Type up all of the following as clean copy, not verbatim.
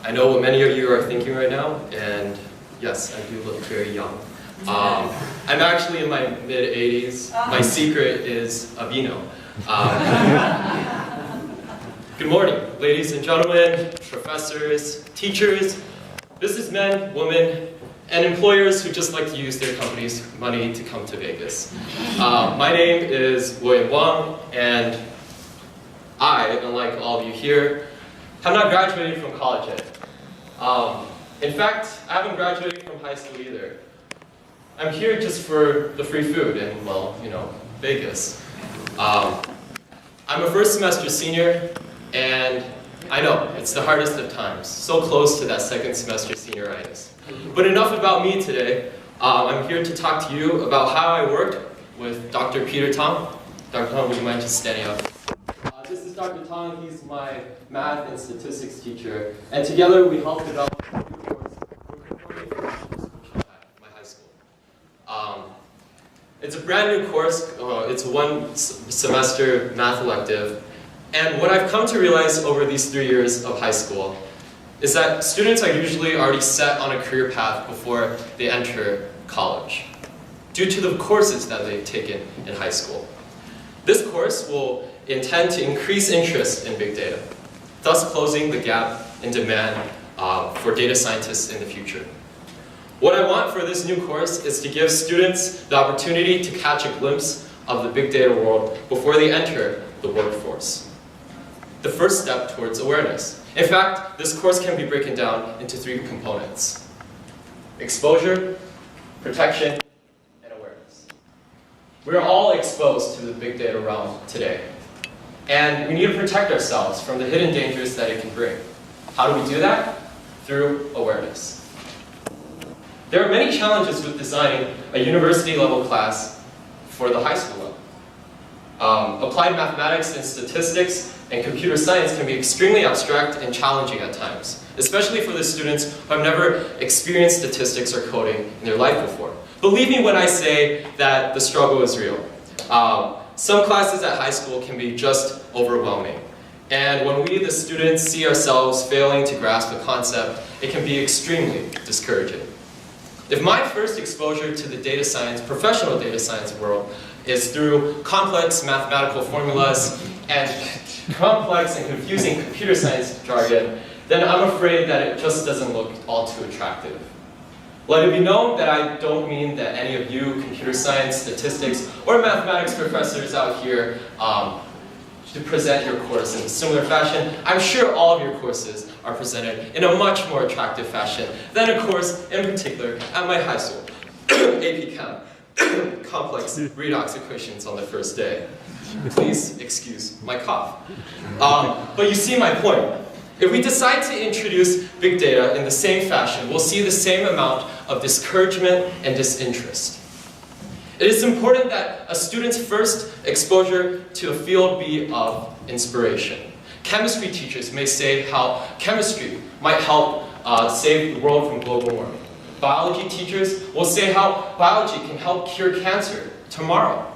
I know what many of you are thinking right now, and yes, I do look very young. I'm actually in my mid-80s. My secret is a vino. Good morning, ladies and gentlemen, professors, teachers, businessmen, women, and employers who just like to use their company's money to come to Vegas. My name is William Wang, and I, unlike all of you here, have not graduated from college yet. In fact, I haven't graduated from high school either. I'm here just for the free food and, well, you know, Vegas. I'm a first semester senior, and I know, it's the hardest of times, so close to that second semester senioritis. But enough about me today. I'm here to talk to you about how I worked with Dr. Peter Tong. Dr. Tong, would you mind just standing up? This is Dr. Tong. He's my math and statistics teacher, and together we helped develop a new course at my high school. It's a brand new course. It's a one-semester math elective. And what I've come to realize over these 3 years of high school is that students are usually already set on a career path before they enter college, due to the courses that they've taken in high school. This course will intend to increase interest in big data, thus closing the gap in demand for data scientists in the future. What I want for this new course is to give students the opportunity to catch a glimpse of the big data world before they enter the workforce. The first step towards awareness. In fact, this course can be broken down into 3 components: exposure, protection, and awareness. We are all exposed to the big data realm today, and we need to protect ourselves from the hidden dangers that it can bring. How do we do that? Through awareness. There are many challenges with designing a university-level class for the high school level. Applied mathematics and statistics and computer science can be extremely abstract and challenging at times, especially for the students who have never experienced statistics or coding in their life before. Believe me when I say that the struggle is real. Some classes at high school can be just overwhelming. And when we, the students, see ourselves failing to grasp a concept, it can be extremely discouraging. If my first exposure to the data science, professional data science world is through complex mathematical formulas and complex and confusing computer science jargon, then I'm afraid that it just doesn't look all too attractive. Let it be known that I don't mean that any of you computer science, statistics, or mathematics professors out here to present your course in a similar fashion. I'm sure all of your courses are presented in a much more attractive fashion than a course in particular at my high school, AP Chem, complex redox equations on the first day. Please excuse my cough. But you see my point. If we decide to introduce big data in the same fashion, we'll see the same amount of discouragement and disinterest. It is important that a student's first exposure to a field be of inspiration. Chemistry teachers may say how chemistry might help save the world from global warming. Biology teachers will say how biology can help cure cancer tomorrow.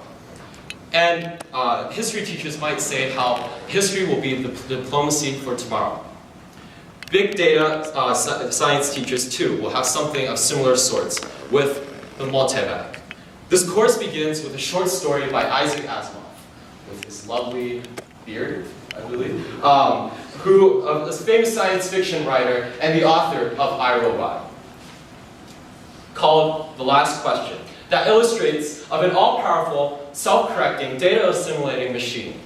And history teachers might say how history will be the diplomacy for tomorrow. Big data science teachers, too, will have something of similar sorts with the Multivac. This course begins with a short story by Isaac Asimov, with his lovely beard, I believe, who is a famous science fiction writer and the author of I, Robot, called The Last Question, that illustrates of an all-powerful, self-correcting, data-assimilating machine.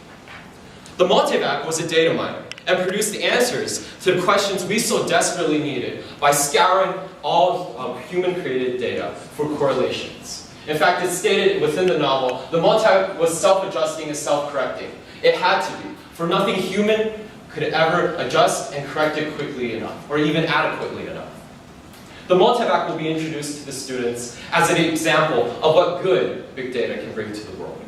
The Multivac was a data miner and produced the answers to the questions we so desperately needed by scouring all human-created data for correlations. In fact, it's stated within the novel, the Multivac was self-adjusting and self-correcting. It had to be, for nothing human could ever adjust and correct it quickly enough, or even adequately enough. The Multivac will be introduced to the students as an example of what good big data can bring to the world.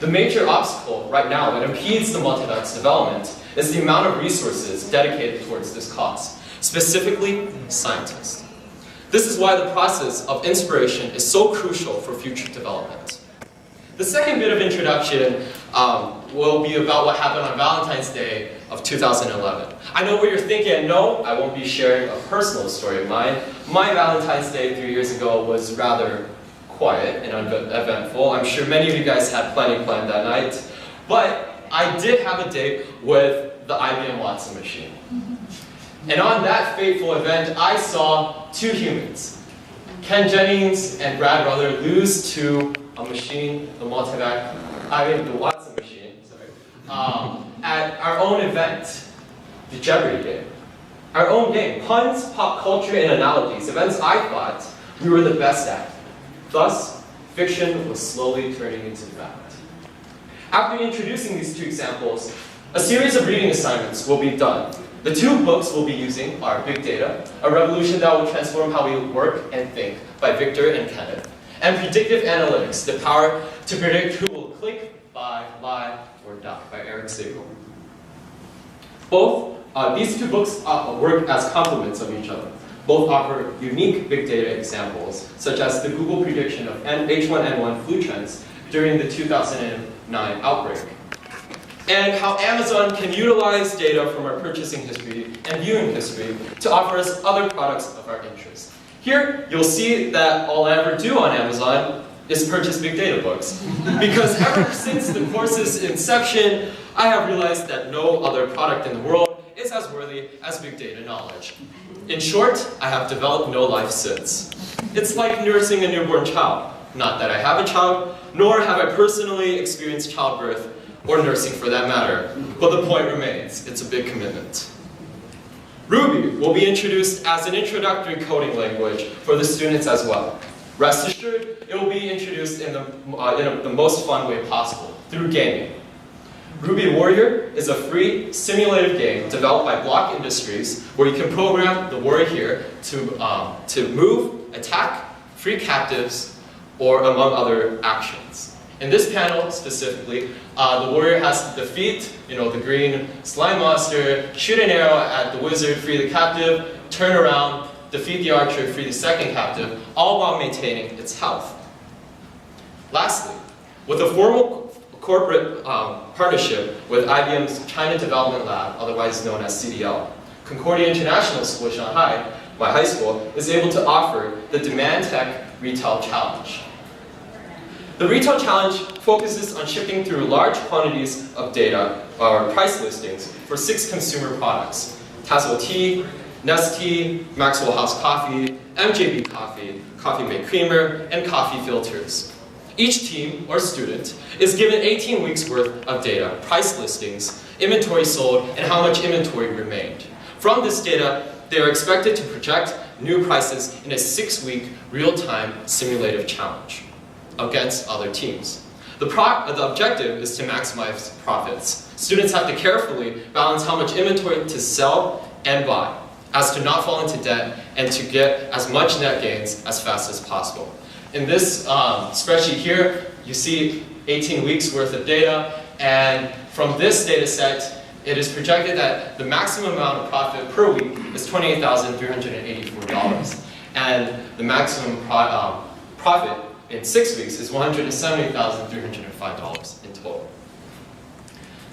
The major obstacle right now that impedes the Multivac's development is the amount of resources dedicated towards this cause, specifically scientists. This is why the process of inspiration is so crucial for future development. The second bit of introduction will be about what happened on Valentine's Day of 2011. I know what you're thinking. No, I won't be sharing a personal story of mine. My Valentine's Day 3 years ago was rather quiet and uneventful. I'm sure many of you guys had plenty planned that night. But I did have a date with the IBM Watson machine. And on that fateful event, I saw two humans, Ken Jennings and Brad Ruther, lose to a machine, the Multivac, the Watson machine, at our own event, the Jeopardy game. Our own game, puns, pop culture, and analogies, events I thought we were the best at. Thus, fiction was slowly turning into fact. After introducing these two examples, a series of reading assignments will be done. The two books we'll be using are Big Data, a revolution that will transform how we work and think, by Victor and Kenneth, and Predictive Analytics, the power to predict who will click, buy, lie, or die, by Eric Siegel. These two books work as complements of each other. Both offer unique big data examples, such as the Google prediction of H1N1 flu trends during the 2009 outbreak, and how Amazon can utilize data from our purchasing history and viewing history to offer us other products of our interest. Here, you'll see that all I ever do on Amazon is purchase big data books. Because ever since the course's inception, I have realized that no other product in the world is as worthy as big data knowledge. In short, I have developed no life since. It's like nursing a newborn child. Not that I have a child, nor have I personally experienced childbirth, or nursing for that matter. But the point remains, it's a big commitment. Ruby will be introduced as an introductory coding language for the students as well. Rest assured, it will be introduced in the most fun way possible, through gaming. Ruby Warrior is a free simulative game developed by Block Industries where you can program the warrior here to move, attack, free captives, or among other actions. In this panel specifically, the warrior has to defeat the green slime monster, shoot an arrow at the wizard, free the captive, turn around, defeat the archer, free the second captive, all while maintaining its health. Lastly, with a formal corporate partnership with IBM's China Development Lab, otherwise known as CDL, Concordia International School, Shanghai, my high school, is able to offer the Demand Tech Retail Challenge. The Retail Challenge focuses on shifting through large quantities of data, or price listings, for 6 consumer products: Tassel Tea, Nestea, Maxwell House Coffee, MJB Coffee, Coffee Mate Creamer, and coffee filters. Each team, or student, is given 18 weeks worth of data, price listings, inventory sold, and how much inventory remained. From this data, they are expected to project new prices in a 6-week real-time simulative challenge against other teams. The objective is to maximize profits. Students have to carefully balance how much inventory to sell and buy, as to not fall into debt and to get as much net gains as fast as possible. In this spreadsheet here, you see 18 weeks worth of data, and from this data set, it is projected that the maximum amount of profit per week is $28,384, and the maximum profit in 6 weeks is $170,305 in total.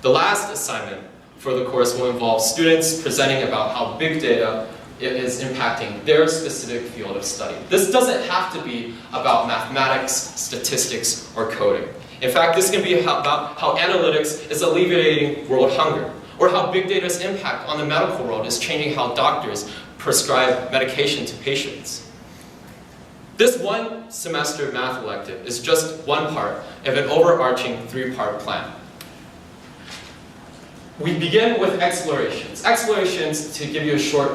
The last assignment for the course will involve students presenting about how big data is impacting their specific field of study. This doesn't have to be about mathematics, statistics, or coding. In fact, this can be about how analytics is alleviating world hunger, or how big data's impact on the medical world is changing how doctors prescribe medication to patients. This one semester math elective is just one part of an overarching 3-part plan. We begin with explorations. Explorations, to give you a short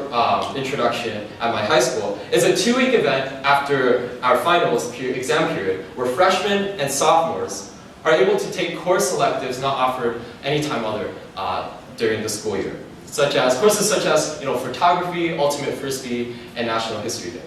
introduction at my high school, is a 2-week event after our finals exam period where freshmen and sophomores are able to take course electives not offered any time other during the school year, courses such as photography, ultimate frisbee, and National History Day.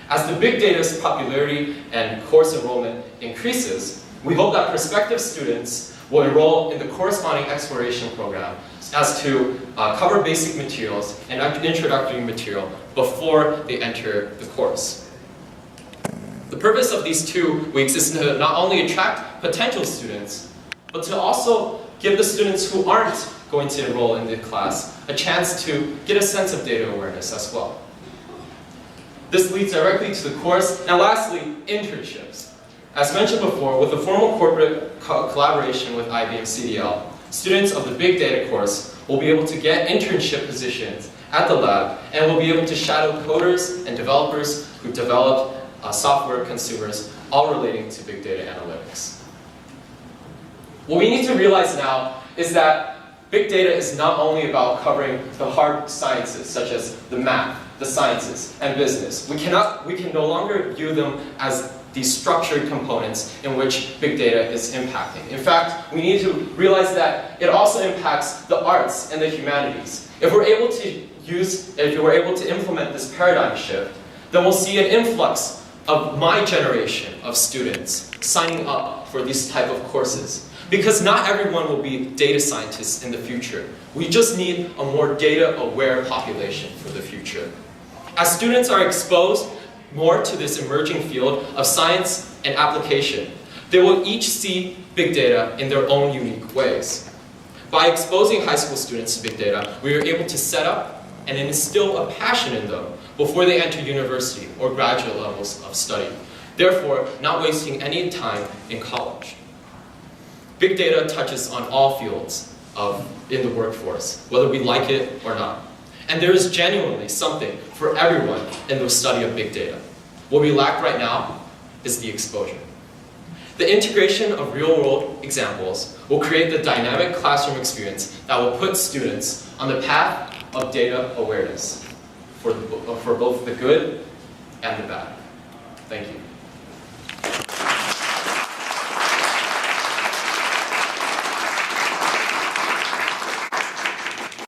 As the big data's popularity and course enrollment increases, we hope that prospective students will enroll in the corresponding exploration program as to cover basic materials and introductory material before they enter the course. The purpose of these 2 weeks is to not only attract potential students, but to also give the students who aren't going to enroll in the class a chance to get a sense of data awareness as well. This leads directly to the course. Now lastly, internships. As mentioned before, with a formal corporate collaboration with IBM CDL, students of the Big Data course will be able to get internship positions at the lab and will be able to shadow coders and developers who develop software consumers, all relating to big data analytics. What we need to realize now is that big data is not only about covering the hard sciences, such as the math, the sciences, and business. We can no longer view them as these structured components in which big data is impacting. In fact, we need to realize that it also impacts the arts and the humanities. If we're able to implement this paradigm shift, then we'll see an influx of my generation of students signing up for these type of courses. Because not everyone will be data scientists in the future. We just need a more data-aware population for the future. As students are exposed more to this emerging field of science and application, they will each see big data in their own unique ways. By exposing high school students to big data, we are able to set up and instill a passion in them before they enter university or graduate levels of study, therefore not wasting any time in college. Big data touches on all fields in the workforce, whether we like it or not. And there is genuinely something for everyone in the study of big data. What we lack right now is the exposure. The integration of real-world examples will create the dynamic classroom experience that will put students on the path of data awareness for both the good and the bad. Thank you.